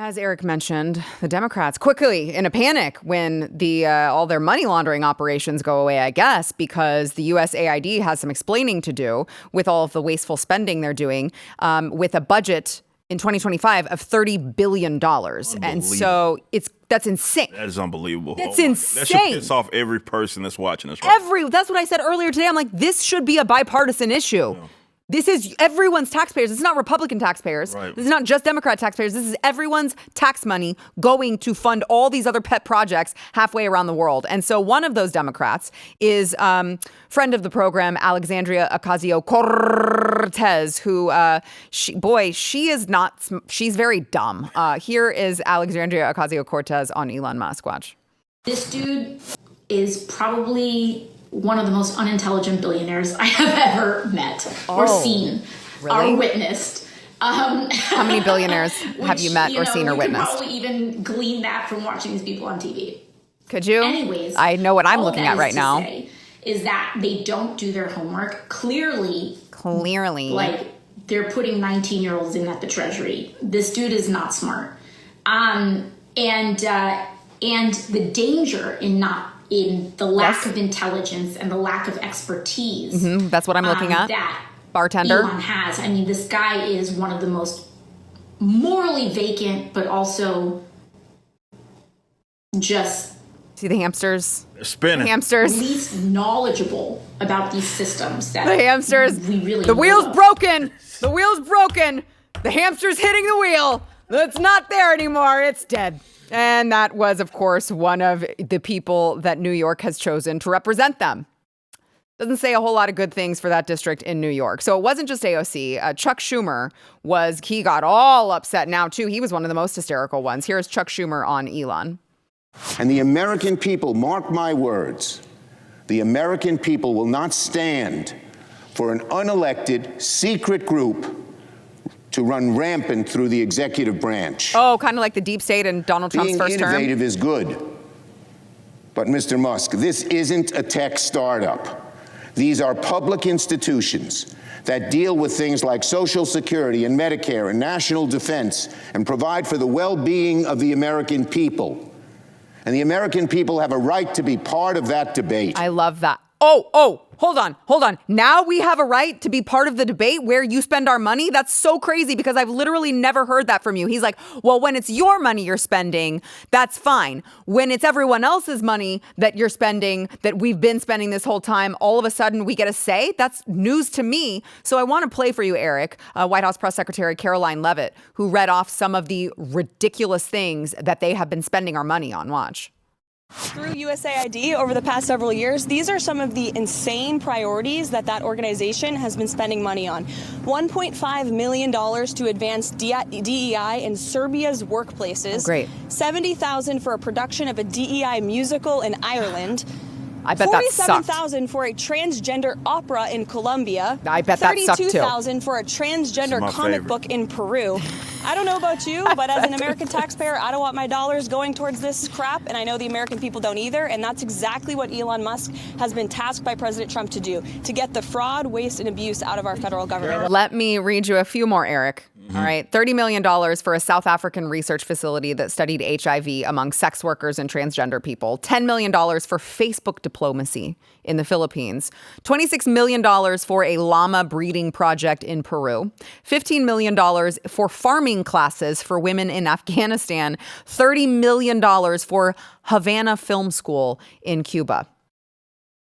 As Eric mentioned, the Democrats quickly in a panic when all their money laundering operations go away, I guess, because the USAID has some explaining to do with all of the wasteful spending they're doing with a budget in 2025 of $30 billion. And so that's insane. That is unbelievable. That's insane. That should piss off every person that's watching this. Right? That's what I said earlier today. I'm like, this should be a bipartisan issue. Yeah. This is everyone's taxpayers. This is not Republican taxpayers. Right. This is not just Democrat taxpayers. This is everyone's tax money going to fund all these other pet projects halfway around the world. And so one of those Democrats is friend of the program, Alexandria Ocasio-Cortez, who, she's very dumb. Here is Alexandria Ocasio-Cortez on Elon Musk. Watch. This dude is probably one of the most unintelligent billionaires I have ever met or seen or witnessed. How many billionaires have you met or seen or witnessed? You could probably even glean that from watching these people on TV. Could you? Anyways, I know what I'm looking at right now. Is that they don't do their homework. Clearly. Like they're putting 19-year-olds in at the Treasury. This dude is not smart. And the danger in the lack of intelligence and the lack of expertise. Mm-hmm. That's what I'm looking at. That bartender Elon has. I mean, this guy is one of the most morally vacant, but also just see the hamsters. They're spinning. The hamsters. Least knowledgeable about these systems. That the hamsters. We really. The wheel's broken. The wheel's broken. The hamster's hitting the wheel. It's not there anymore. It's dead. And that was, of course, one of the people that New York has chosen to represent them. Doesn't say a whole lot of good things for that district in New York. So it wasn't just AOC. Chuck Schumer he got all upset now, too. He was one of the most hysterical ones. Here's Chuck Schumer on Elon. And the American people, mark my words, the American people will not stand for an unelected, secret group to run rampant through the executive branch. Oh, kind of like the deep state in Donald Trump's first term? Being innovative is good. But Mr. Musk, this isn't a tech startup. These are public institutions that deal with things like Social Security and Medicare and national defense and provide for the well-being of the American people. And the American people have a right to be part of that debate. I love that. Oh, hold on. Now we have a right to be part of the debate where you spend our money? That's so crazy because I've literally never heard that from you. He's like, well, when it's your money you're spending, that's fine. When it's everyone else's money that you're spending, that we've been spending this whole time, all of a sudden we get a say? That's news to me. So I want to play for you, Eric, White House Press Secretary Caroline Leavitt, who read off some of the ridiculous things that they have been spending our money on. Watch. Through USAID over the past several years, these are some of the insane priorities that organization has been spending money on. $1.5 million to advance DEI in Serbia's workplaces. Oh, great. $70,000 for a production of a DEI musical in Ireland. I bet that sucked. $47,000 for a transgender opera in Colombia. I bet that sucked too. $32,000 for a transgender comic book in Peru. I don't know about you, but as an American taxpayer, I don't want my dollars going towards this crap, and I know the American people don't either, and that's exactly what Elon Musk has been tasked by President Trump to do, to get the fraud, waste, and abuse out of our federal government. Let me read you a few more, Eric. Mm-hmm. All right. $30 million for a South African research facility that studied HIV among sex workers and transgender people. $10 million for Facebook diplomacy in the Philippines. $26 million for a llama breeding project in Peru. $15 million for farming classes for women in Afghanistan. $30 million for Havana Film School in Cuba.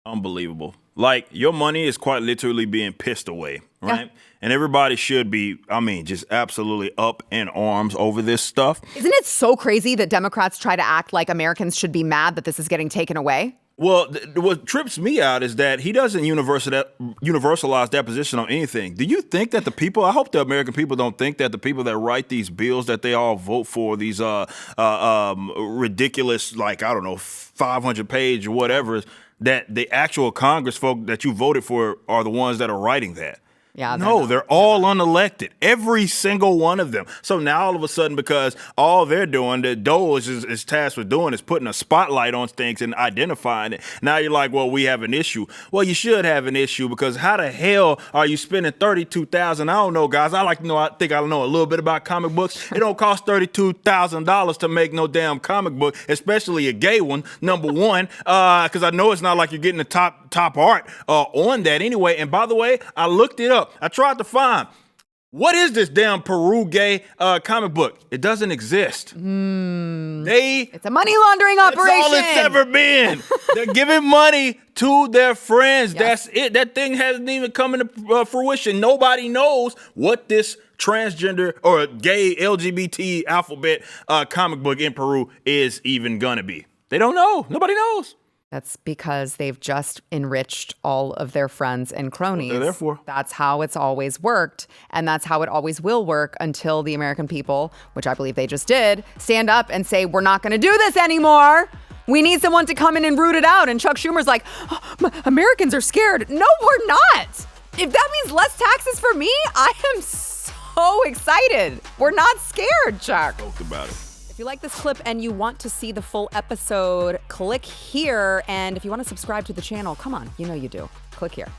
Unbelievable. Like, your money is quite literally being pissed away, right? Yeah. And everybody should be, just absolutely up in arms over this stuff. Isn't it so crazy that Democrats try to act like Americans should be mad that this is getting taken away? Well, what trips me out is that he doesn't universalize that position on anything. Do you think that I hope the American people don't think that the people that write these bills that they all vote for, these ridiculous, 500-page or whatever, that the actual Congress folk that you voted for are the ones that are writing that. Yeah. No, they're all unelected. Every single one of them. So now all of a sudden, because all they're doing, the Doyle is tasked with doing is putting a spotlight on things and identifying it. Now you're like, well, we have an issue. Well, you should have an issue, because how the hell are you spending $32,000? I don't know, guys. I think I know a little bit about comic books. It don't cost $32,000 to make no damn comic book, especially a gay one, number one, because I know it's not like you're getting the top art on that anyway. And by the way, I looked it up. I tried to find, what is this damn Peru gay comic book? It doesn't exist. It's a money laundering operation. That's all it's ever been. They're giving money to their friends. Yes. That's it. That thing hasn't even come into fruition. Nobody knows what this transgender or gay LGBT alphabet comic book in Peru is even gonna be. They don't know. Nobody knows. That's because they've just enriched all of their friends and cronies. They're there for. That's how it's always worked. And that's how it always will work until the American people, which I believe they just did, stand up and say, we're not going to do this anymore. We need someone to come in and root it out. And Chuck Schumer's like, Americans are scared. No, we're not. If that means less taxes for me, I am so excited. We're not scared, Chuck. Talked about it. If you like this clip and you want to see the full episode, click here. And if you want to subscribe to the channel, come on, you know you do. Click here.